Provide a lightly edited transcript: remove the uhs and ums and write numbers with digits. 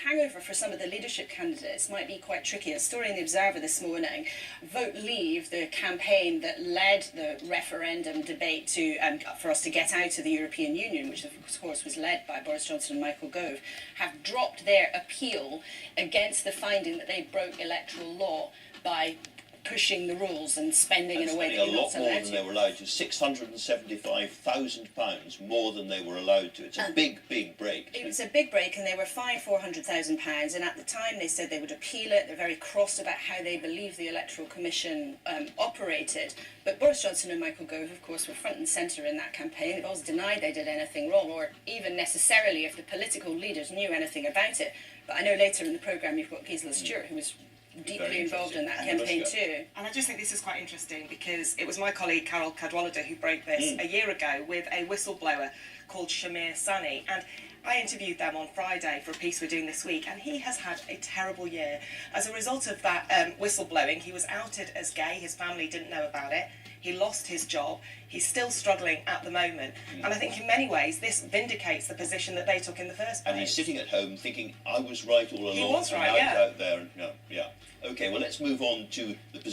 hangover for some of the leadership candidates might be quite tricky. A story in the Observer this morning, Vote Leave, the campaign that led the referendum debate to for us to get out of the European Union, which of course was led by Boris Johnson and Michael Gove, have dropped their appeal against the finding that they broke electoral law by pushing the rules and spending in a way that you're not allowed to. A lot more than they were allowed to. £675,000 more than they were allowed to. It's a big break. It was a big break, and they were fined £400,000. And at the time, they said they would appeal it. They're very cross about how they believe the Electoral Commission operated. But Boris Johnson and Michael Gove, of course, were front and centre in that campaign. They've always denied they did anything wrong, or even necessarily if the political leaders knew anything about it. But I know later in the programme you've got Gisela Stewart, who was deeply involved in that campaign too. And I just think this is quite interesting because it was my colleague Carol Cadwallader who broke this a year ago with a whistleblower called Shamir Sani, and I interviewed them on Friday for a piece we're doing this week, and he has had a terrible year. As a result of that whistleblowing, he was outed as gay, his family didn't know about it, he lost his job, he's still struggling at the moment, and I think in many ways this vindicates the position that they took in the first place. And he's sitting at home thinking, I was right all along. He was right, and I was out there. And, yeah. Okay, well, let's move on to the position.